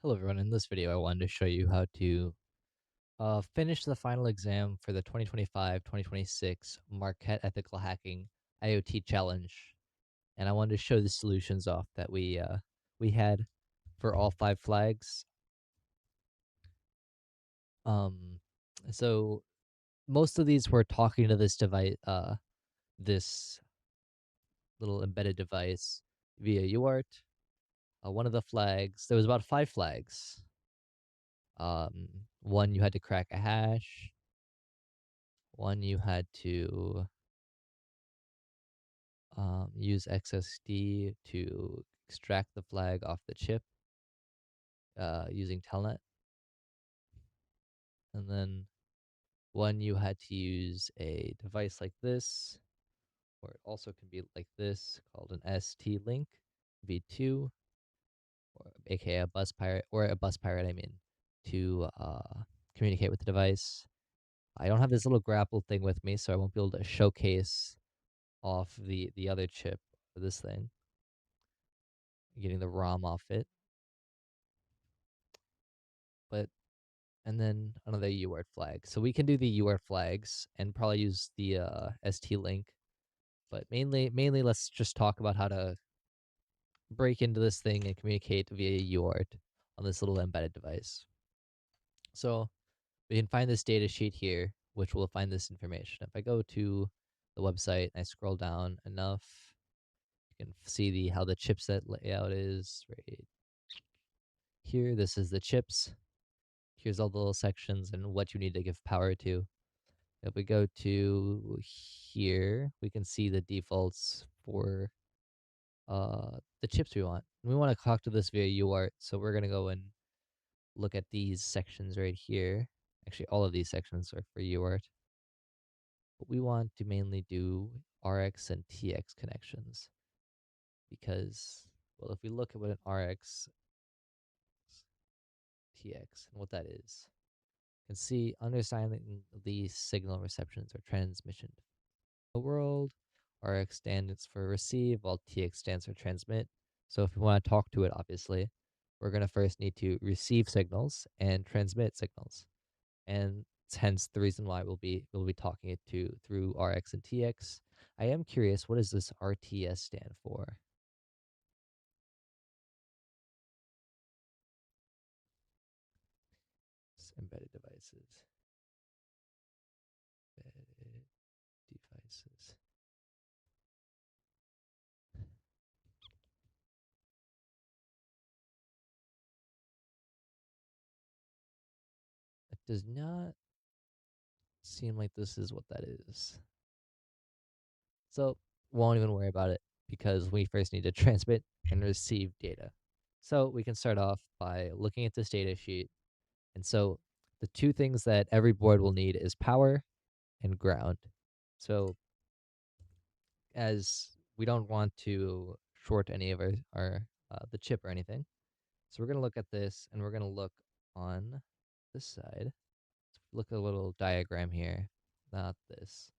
Hello everyone, in this video I wanted to show you how to finish the final exam for the 2025-2026 Marquette Ethical Hacking IoT Challenge. And I wanted to show the solutions off that we had for all 5 flags. Um, so most of these were talking to this device, this little embedded device via UART. One of the flags, there was about 5 flags. One you had to crack a hash. One you had to use XSD to extract the flag off the chip using Telnet. And then one you had to use a device like this, or it also can be like this, called an ST Link V2, or aka a bus pirate, I mean, to communicate with the device. I don't have this little grapple thing with me, so I won't be able to showcase off the other chip for this thing. Getting the ROM off it. But and then another UART flag. So we can do the UART flags and probably use the ST link. But mainly let's just talk about how to break into this thing and communicate via UART on this little embedded device. So we can find this data sheet here, which will find this information. If I go to the website and I scroll down enough, you can see how the chipset layout is right here. This is the chips. Here's all the little sections and what you need to give power to. If we go to here, we can see the defaults for the chips we want. We want to talk to this via UART, so we're gonna go and look at these sections right here. Actually, all of these sections are for UART. But we want to mainly do RX and TX connections because, well, if we look at what an RX, TX, and what that is, you can see understanding these signal receptions or transmission world. RX stands for receive, while TX stands for transmit. So if we want to talk to it, obviously, we're going to first need to receive signals and transmit signals. And it's hence the reason why we'll be talking it to through RX and TX. I am curious, what does this RTS stand for? It's embedded devices. Embedded devices. It does not seem like this is what that is. So won't even worry about it because we first need to transmit and receive data. So we can start off by looking at this data sheet. And so the two things that every board will need is power and ground. So as we don't want to short any of our the chip or anything. So we're going to look at this and we're going to look on this side. Look at a little diagram here, not this.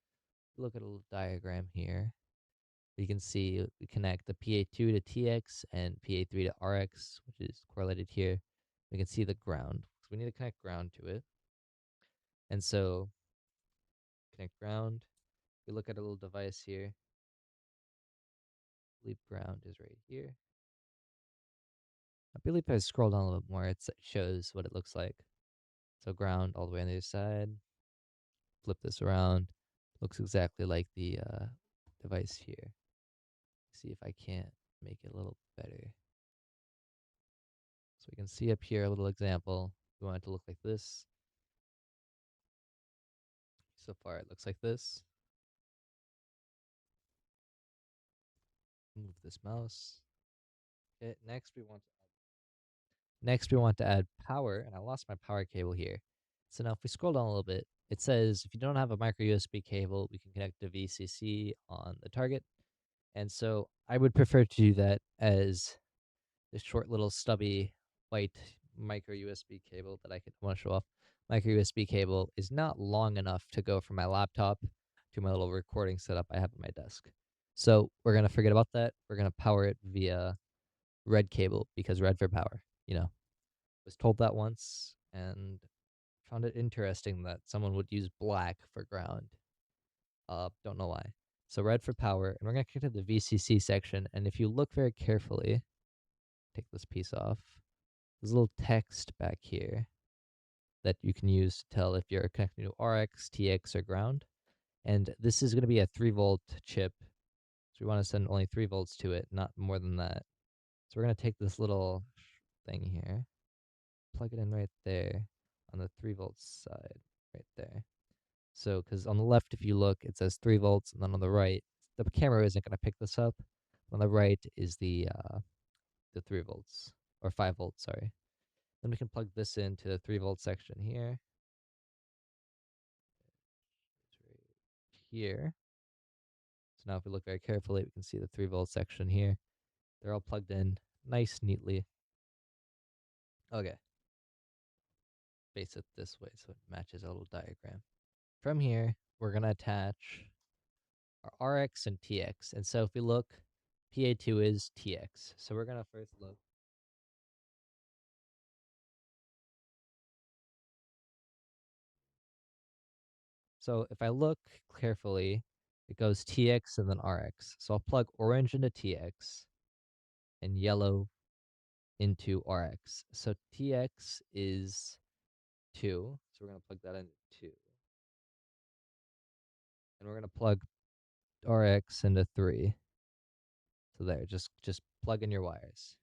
Look at a little diagram here. You can see we connect the PA2 to TX and PA3 to RX, which is correlated here. We can see the ground. So we need to connect ground to it. And so connect ground. We look at a little device here. I believe ground is right here. I believe if I scroll down a little bit more, it shows what it looks like. So ground all the way on the other side. Flip this around. Looks exactly like the device here. See if I can't make it a little better. So we can see up here a little example. We want it to look like this. So far it looks like this. Move this mouse. Okay, next we want to add power, and I lost my power cable here. So now if we scroll down a little bit, it says if you don't have a micro USB cable, we can connect to VCC on the target. And so I would prefer to do that as this short little stubby white micro USB cable that I want to show off. Micro USB cable is not long enough to go from my laptop to my little recording setup I have on my desk. So we're going to forget about that. We're going to power it via red cable because red for power, you know. Was told that once and found it interesting that someone would use black for ground. Don't know why. So red for power, and we're gonna connect to the VCC section. And if you look very carefully, take this piece off. There's a little text back here that you can use to tell if you're connecting to RX, TX, or ground. And this is going to be a 3-volt chip. So we want to send only 3 volts to it, not more than that. So we're going to take this little thing here, plug it in right there on the 3-volt side, right there. So, because on the left, if you look, it says 3 volts, and then on the right, the camera isn't going to pick this up. On the right is the 3 volts, or 5 volts, sorry. Then we can plug this into the 3-volt section here. Right here. So now if we look very carefully, we can see the 3-volt section here. They're all plugged in nice, neatly. Okay. Face it this way so it matches a little diagram. From here, we're going to attach our RX and TX. And so if we look, PA2 is TX. So we're going to first look. So if I look carefully, it goes TX and then RX. So I'll plug orange into TX and yellow into RX. So TX is 2. So we're going to plug that into 2. And we're going to plug RX into 3. So there, just plug in your wires.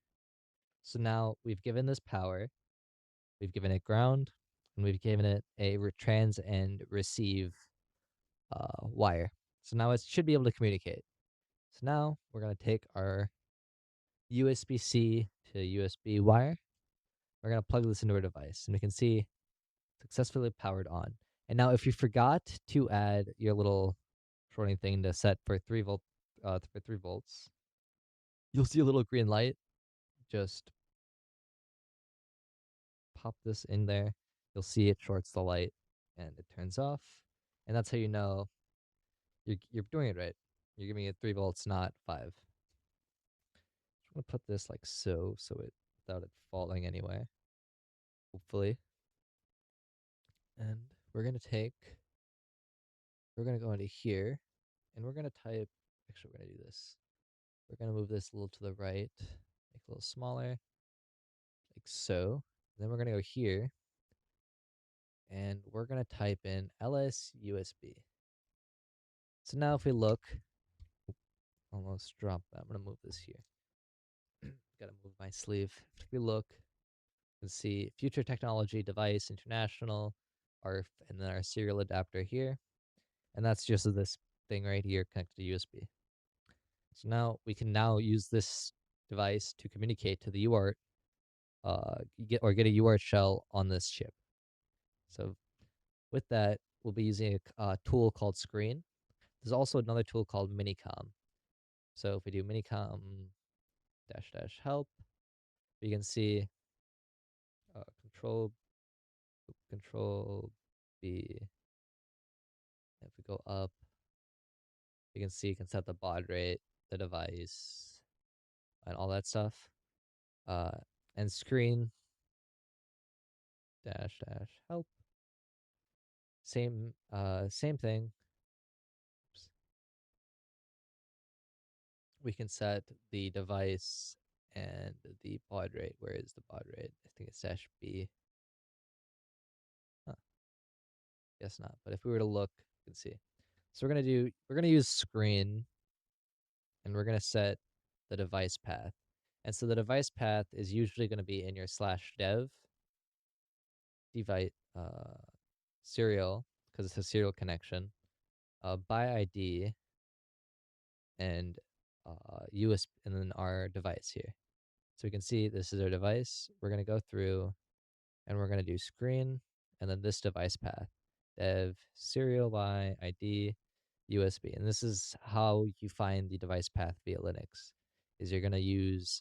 So now we've given this power, we've given it ground, and we've given it a trans and receive wire. So now it should be able to communicate. So now we're going to take our USB-C to USB wire. We're going to plug this into our device, and we can see successfully powered on. And now if you forgot to add your little shorting thing to set for 3 volts, you'll see a little green light. Just pop this in there. You'll see it shorts the light and it turns off. And that's how you know you're doing it right. You're giving it 3 volts, not 5. I'm gonna put this like so it without it falling anyway. Hopefully. And we're gonna go into here and we're gonna type, actually we're gonna do this. We're gonna move this a little to the right, make it a little smaller, like so. And then we're gonna go here and we're gonna type in ls USB. So now if we look, almost dropped that. I'm gonna move this here. Gotta move my sleeve. If we look and see future technology device international, ARF, and then our serial adapter here. And that's just this thing right here connected to USB. So now we can now use this device to communicate to the UART, get a UART shell on this chip. So with that, we'll be using a tool called Screen. There's also another tool called Minicom. So if we do Minicom -- help, we can see control B. If we go up, we can see you can set the baud rate, the device, and all that stuff. And screen -- help. Same thing. Oops. We can set the device and the baud rate. Where is the baud rate? I think it's -B. Huh. Guess not. But if we were to look, you can see. So we're gonna use screen, and we're gonna set the device path. And so the device path is usually going to be in your /dev device serial, because it's a serial connection, by ID, and USB, and then our device here. So we can see this is our device. We're going to go through and we're going to do screen and then this device path, dev serial by ID USB. And this is how you find the device path via Linux. Is you're going to use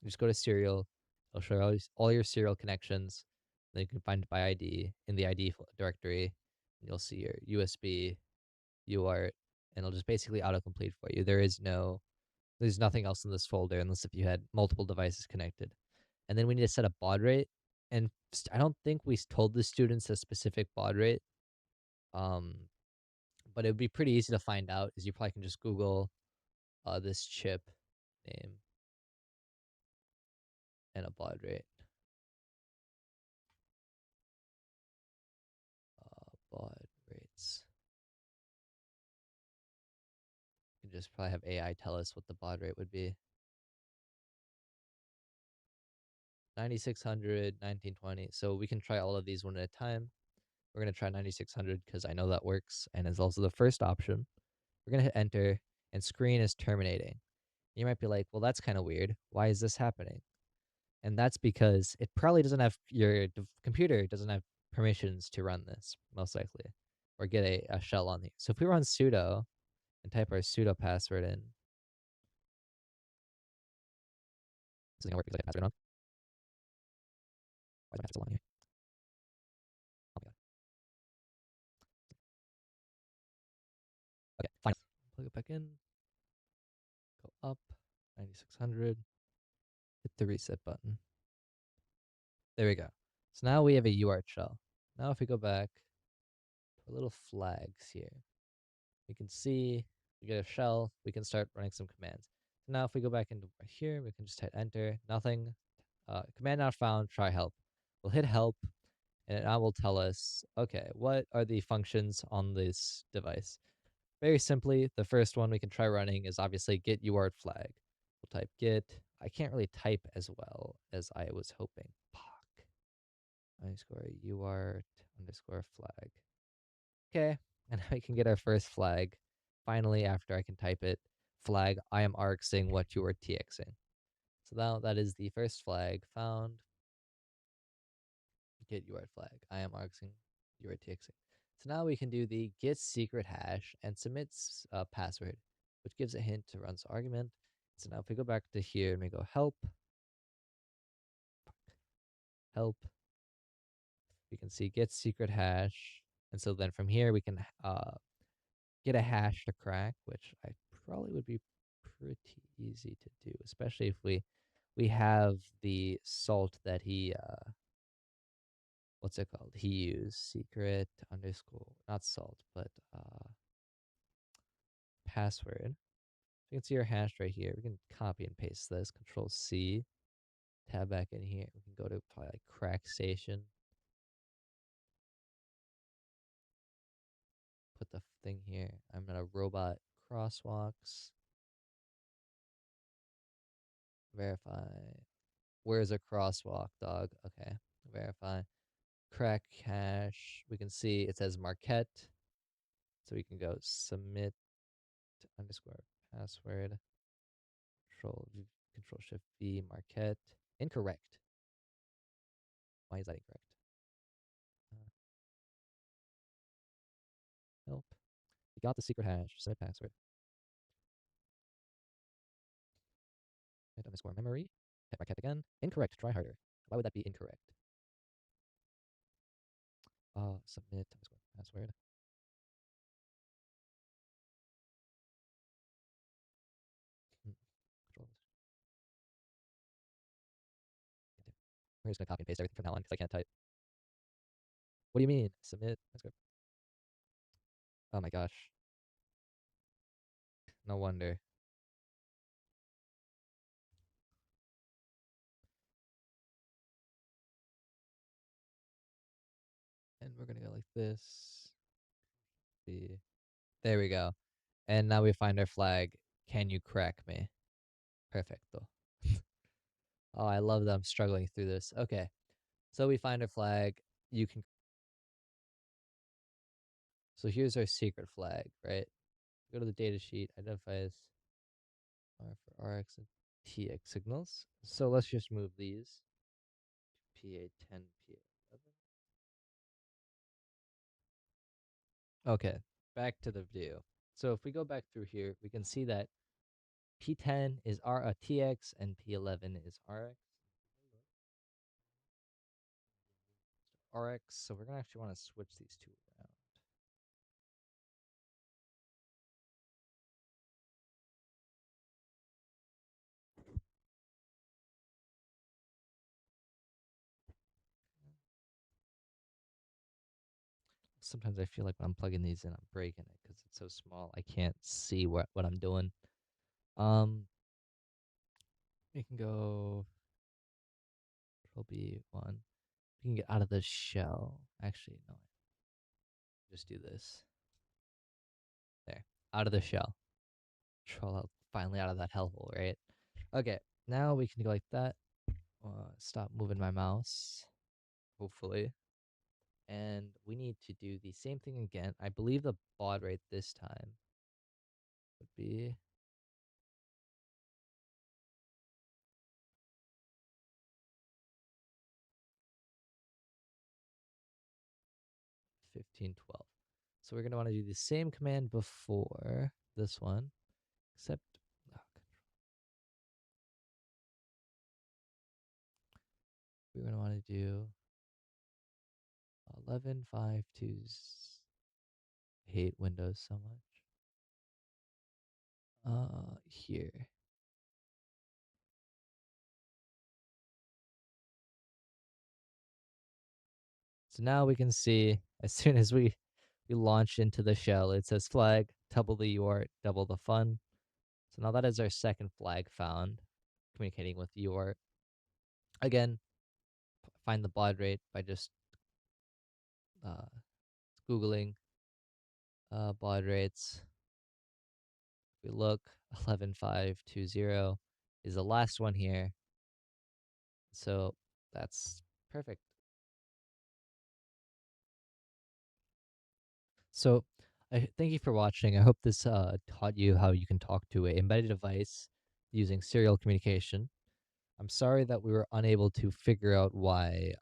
just go to serial. It'll show all your serial connections. Then you can find it by ID in the ID directory. And you'll see your USB, UART, and it'll just basically autocomplete for you. There's nothing else in this folder unless if you had multiple devices connected. And then we need to set a baud rate. and I don't think we told the students a specific baud rate. Um, but it would be pretty easy to find out, is you probably can just Google this chip name and a baud rate. Baud rates. You can just probably have AI tell us what the baud rate would be. 9600, 1920. So we can try all of these one at a time. We're going to try 9600 because I know that works and is also the first option. We're going to hit enter and screen is terminating. You might be like, well, that's kind of weird. Why is this happening? And that's because it probably doesn't have, your computer doesn't have permissions to run this, most likely, or get a shell on here. So if we run sudo and type our sudo password in, this is going to work because I have password on. Why is my password still on here? Oh my God. Okay, fine. Plug it back in, go up, 9600, hit the reset button. There we go. So now we have a UART shell. Now if we go back to our little flags here, we can see we get a shell. We can start running some commands. So now if we go back into here, we can just hit enter, nothing. Command not found, try help. We'll hit help, and it now will tell us, okay, what are the functions on this device? Very simply, the first one we can try running is obviously get UART flag. We'll type get. I can't really type as well as I was hoping. Fuck. Underscore UART underscore flag. Okay, and I can get our first flag. Finally, after I can type it, flag, I am arxing what you are txing. So now that is the first flag found. Get UART flag, I am arxing you are txing. So now we can do the get secret hash and submits password, which gives a hint to run argument. So now if we go back to here and we go help, we can see get secret hash. And so then from here we can get a hash to crack, which I probably would be pretty easy to do, especially if we have the salt that he what's it called? He used secret underscore, not salt, but password. You can see our hash right here. We can copy and paste this. Control C, tab back in here. We can go to probably like crack station. Put the thing here. I'm gonna robot crosswalks. Verify. Where's a crosswalk, dog? Okay. Verify. Crack hash. We can see it says Marquette. So we can go submit underscore password. Control Shift V Marquette. Incorrect. Why is that incorrect? Help. We got the secret hash. Submit password. Hit underscore memory. Hit Marquette again. Incorrect. Try harder. Why would that be incorrect? Submit underscore password. Control. We're just gonna copy and paste everything from now on because I can't type. What do you mean? Submit. Oh my gosh. No wonder. And we're gonna go like this. There we go. And now we find our flag. Can you crack me? Perfecto. Oh, I love that I'm struggling through this. Okay. So we find our flag. You can. So here's our secret flag, right? Go to the data sheet, identifies R for RX and TX signals. So let's just move these to PA10, PA11. Okay, back to the view. So if we go back through here, we can see that P10 is TX and P11 is RX. RX, so we're gonna actually want to switch these two around. Sometimes I feel like when I'm plugging these in, I'm breaking it because it's so small. I can't see what I'm doing. Um, we can go Control B1. We can get out of the shell. Actually, no. Just do this. There, out of the shell. Control out, finally out of that hellhole, right? Okay, now we can go like that. Stop moving my mouse, hopefully. And we need to do the same thing again. I believe the baud rate this time would be 1512. So we're going to want to do the same command before this one, except we're going to want to do 11.5.2. Hate Windows so much. Here. So now we can see as soon as we launch into the shell, it says flag, double the UART, double the fun. So now that is our second flag found, communicating with UART. Again, find the baud rate by just uh, Googling baud rates. If we look, 11.520 is the last one here. So that's perfect. So I thank you for watching. I hope this taught you how you can talk to an embedded device using serial communication. I'm sorry that we were unable to figure out why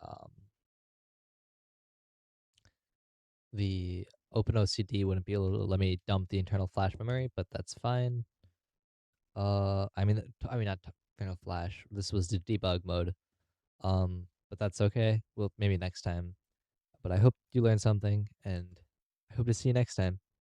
the OpenOCD wouldn't be able to let me dump the internal flash memory, but that's fine. I mean not internal flash. This was the debug mode. But that's okay. Well, maybe next time. But I hope you learned something, and I hope to see you next time.